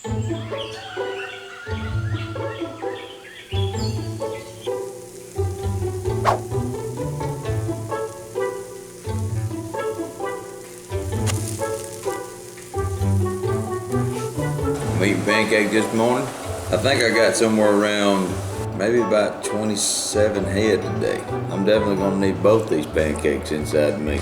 I'm eating pancakes this morning. I think I got somewhere around maybe about 27 head today. I'm definitely gonna need both these pancakes inside me.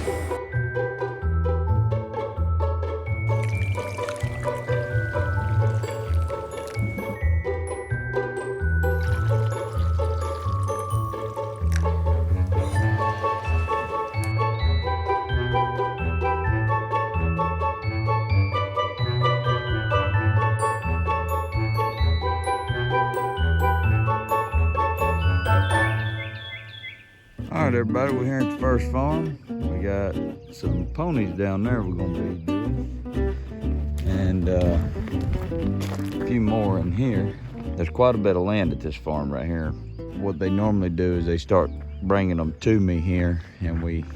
All right, everybody, we're here at the first farm. We got some ponies down there we're gonna be doing, and a few more in here. There's quite a bit of land at this farm right here. What they normally do is they start bringing them to me here, and we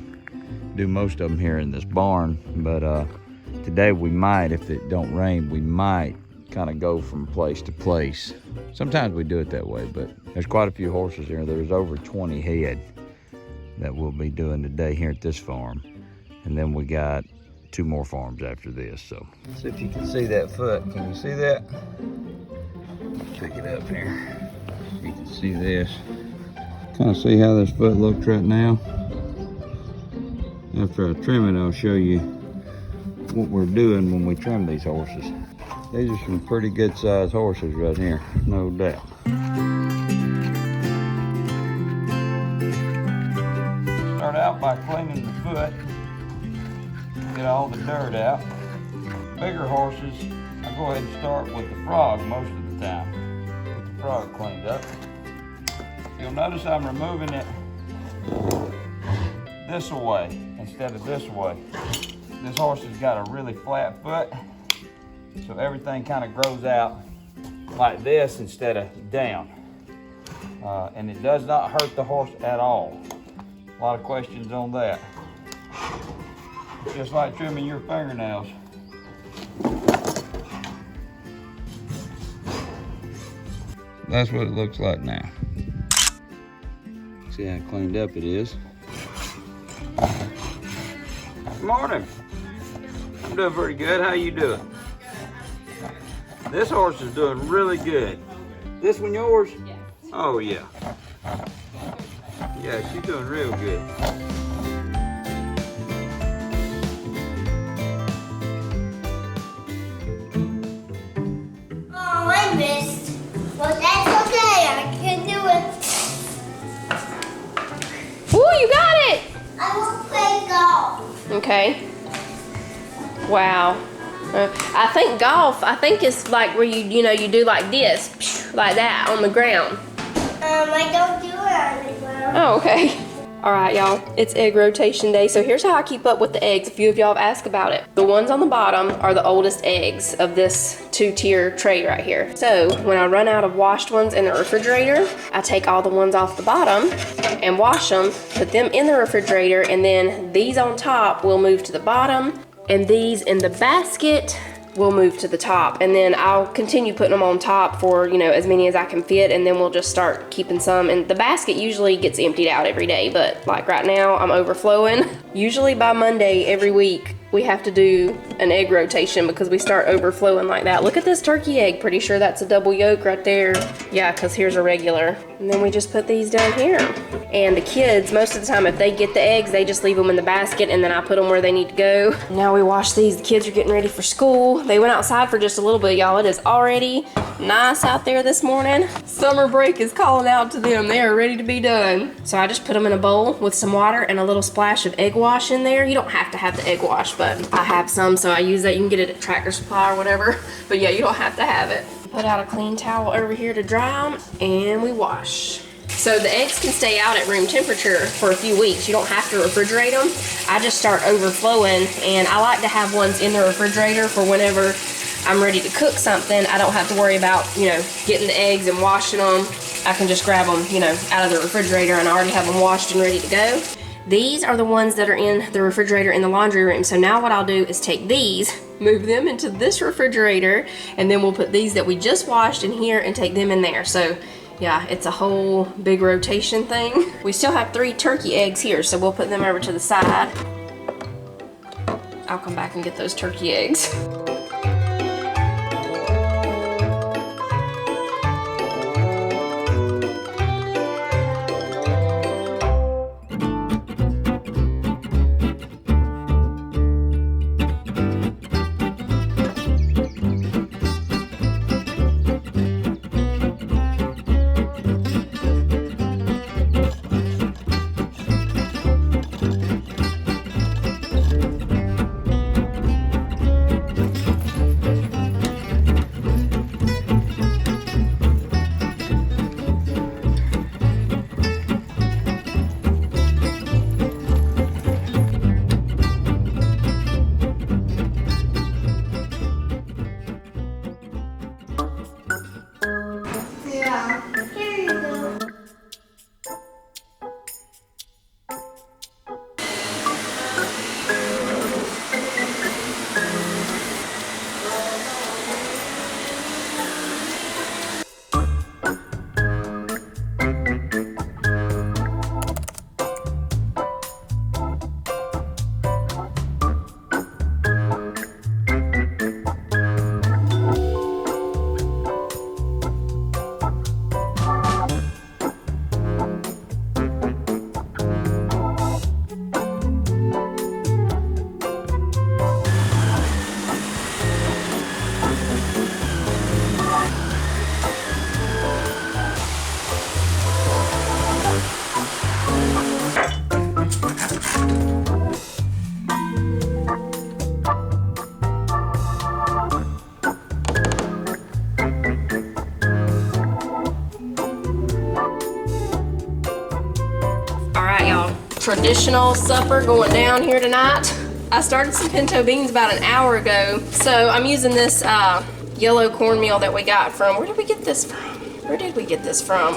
do most of them here in this barn. But today we might, if it don't rain, we might kind of go from place to place. Sometimes we do it that way, but there's quite a few horses here. There's over 20 head that we'll be doing today here at this farm. And then we got 2 more farms after this. So let's see if you can see that foot. Can you see that? Pick it up here. You can see this. Kind of see how this foot looks right now. After I trim it, I'll show you what we're doing when we trim these horses. These are some pretty good sized horses right here, no doubt. Start out by cleaning the foot, get all the dirt out. Bigger horses, I go ahead and start with the frog most of the time. Get the frog cleaned up. You'll notice I'm removing it this way instead of this way. This horse has got a really flat foot, so everything kind of grows out like this instead of down. And it does not hurt the horse at all. A lot of questions on that. It's just like trimming your fingernails. That's what it looks like now. See how cleaned up it is. Good morning. I'm doing pretty good. How you doing? This horse is doing really good. This one yours? Yes. Oh yeah. Yeah, she's doing real good. Oh, I missed. Well, that's okay. I can do it. Ooh, you got it! I will play golf. Okay. Wow. I think golf, is like where you do like this, like that on the ground. I don't do it on the ground. Oh, okay. All right, y'all, it's egg rotation day. So here's how I keep up with the eggs. A few of y'all have asked about it. The ones on the bottom are the oldest eggs of this 2-tier tray right here. So when I run out of washed ones in the refrigerator, I take all the ones off the bottom and wash them, put them in the refrigerator, and then these on top will move to the bottom, and these in the basket will move to the top. And then I'll continue putting them on top for, as many as I can fit, and then we'll just start keeping some. And the basket usually gets emptied out every day, but like right now I'm overflowing. Usually by Monday every week we have to do an egg rotation because we start overflowing like that. Look at this turkey egg. Pretty sure that's a double yolk right there. Yeah, because here's a regular. And then we just put these down here. And the kids, most of the time, if they get the eggs, they just leave them in the basket, and then I put them where they need to go. Now we wash these. The kids are getting ready for school. They went outside for just a little bit, y'all. It is already nice out there this morning. Summer break is calling out to them. They are ready to be done. So I just put them in a bowl with some water and a little splash of egg wash in there. You don't have to have the egg wash, but I have some, so I use that. You can get it at Tractor Supply or whatever. But yeah, you don't have to have it. Put out a clean towel over here to dry them, and we wash. So the eggs can stay out at room temperature for a few weeks. You don't have to refrigerate them. I just start overflowing, and I like to have ones in the refrigerator for whenever I'm ready to cook something. I don't have to worry about, getting the eggs and washing them. I can just grab them, out of the refrigerator, and I already have them washed and ready to go. These are the ones that are in the refrigerator in the laundry room. So now what I'll do is take these move them into this refrigerator, and then we'll put these that we just washed in here and take them in there. So yeah, it's a whole big rotation thing. We still have 3 turkey eggs here, so we'll put them over to the side. I'll come back and get those turkey eggs. Yeah. Here you go. Traditional supper going down here tonight. I started some pinto beans about an hour ago, so I'm using this yellow cornmeal that we got from, where did we get this from? Where did we get this from?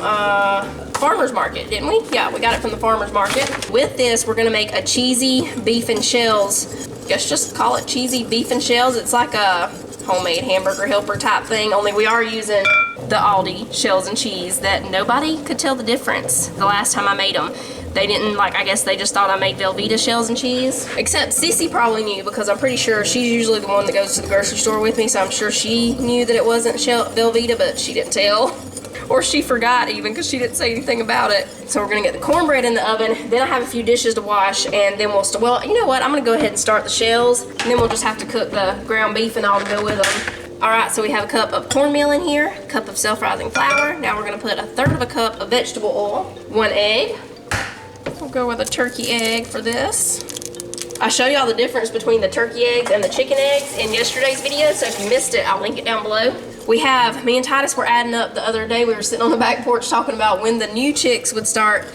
Farmer's Market, didn't we? Yeah, we got it from the Farmer's Market. With this, we're gonna make a cheesy beef and shells. Guess just call it cheesy beef and shells. It's like a homemade hamburger helper type thing, only we are using the Aldi shells and cheese that nobody could tell the difference the last time I made them. They didn't, like, I guess they just thought I made Velveeta shells and cheese. Except Sissy probably knew, because I'm pretty sure she's usually the one that goes to the grocery store with me, so I'm sure she knew that it wasn't Velveeta, but she didn't tell. Or she forgot even, because she didn't say anything about it. So we're gonna get the cornbread in the oven, then I have a few dishes to wash, and then well, you know what, I'm gonna go ahead and start the shells, and then we'll just have to cook the ground beef and all to go with them. All right, so we have a cup of cornmeal in here, a cup of self-rising flour. Now we're gonna put 1/3 of a cup of vegetable oil, 1 egg. We'll go with a turkey egg for this. I show y'all the difference between the turkey eggs and the chicken eggs in yesterday's video, so if you missed it, I'll link it down below. Me and Titus were adding up the other day. We were sitting on the back porch talking about when the new chicks would start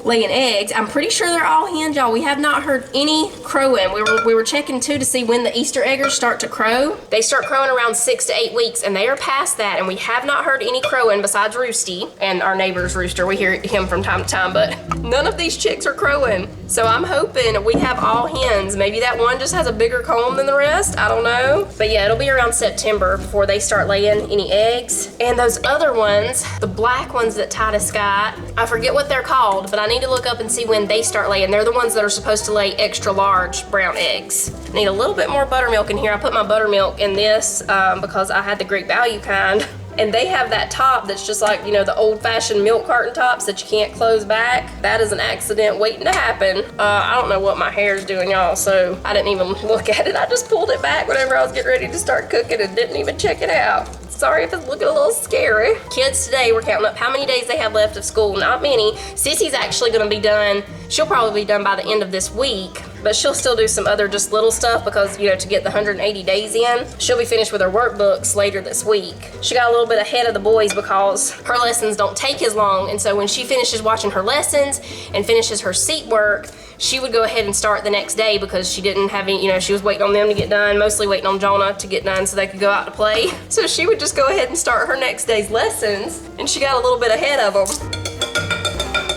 laying eggs. I'm pretty sure they're all hens, y'all. We have not heard any crowing. We were checking too to see when the Easter eggers start to crow. They start crowing around 6 to 8 weeks, and they are past that, and we have not heard any crowing besides Roosty and our neighbor's rooster. We hear him from time to time, but none of these chicks are crowing. So I'm hoping we have all hens. Maybe that one just has a bigger comb than the rest. I don't know. But yeah, it'll be around September before they start laying any eggs. And those other ones, the black ones that Titus got, I forget what they're called, but I need to look up and see when they start laying. They're the ones that are supposed to lay extra large brown eggs. I need a little bit more buttermilk in here. I put my buttermilk in this because I had the Great Value kind. And they have that top that's just like, you know, the old-fashioned milk carton tops that you can't close back. That is an accident waiting to happen. I don't know what my hair's doing, y'all, so I didn't even look at it. I just pulled it back whenever I was getting ready to start cooking and didn't even check it out. Sorry if it's looking a little scary. Kids today, we're counting up how many days they have left of school. Not many. Sissy's actually gonna be done. She'll probably be done by the end of this week, but she'll still do some other just little stuff because, you know, to get the 180 days in, she'll be finished with her workbooks later this week. She got a little bit ahead of the boys because her lessons don't take as long, and so when she finishes watching her lessons and finishes her seat work, she would go ahead and start the next day because she didn't have any, you know, she was waiting on them to get done, mostly waiting on Jonah to get done so they could go out to play. So she would just go ahead and start her next day's lessons, and she got a little bit ahead of them.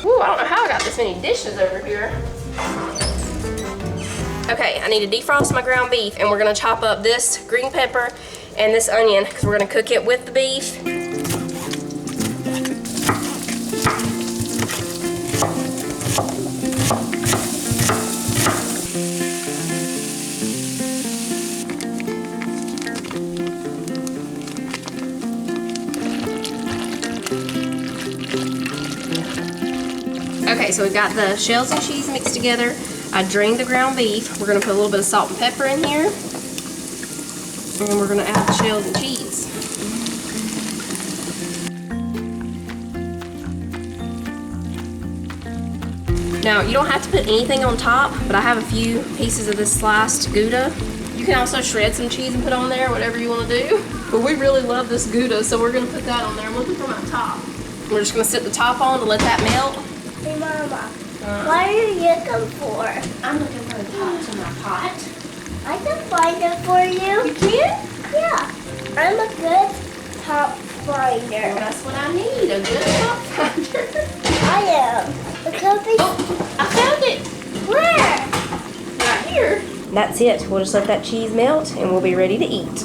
Ooh, I don't know how I got this many dishes over here. Okay, I need to defrost my ground beef, and we're gonna chop up this green pepper and this onion because we're gonna cook it with the beef. Okay, so we've got the shells and cheese mixed together. I drained the ground beef. We're gonna put a little bit of salt and pepper in here. And we're gonna add the shells and cheese. Now, you don't have to put anything on top, but I have a few pieces of this sliced Gouda. You can also shred some cheese and put on there, whatever you wanna do. But we really love this Gouda, so we're gonna put that on there. I'm looking for my top. We're just gonna sit the top on to let that melt. Hey, Mama. What are you looking for? I'm looking for the top to my pot. I can find it for you. You can? Yeah. I'm a good top Well, finder. that's what I need, a good top finder. I am. It could be. Oh, I found it. Where? Right here. That's it. We'll just let that cheese melt and we'll be ready to eat.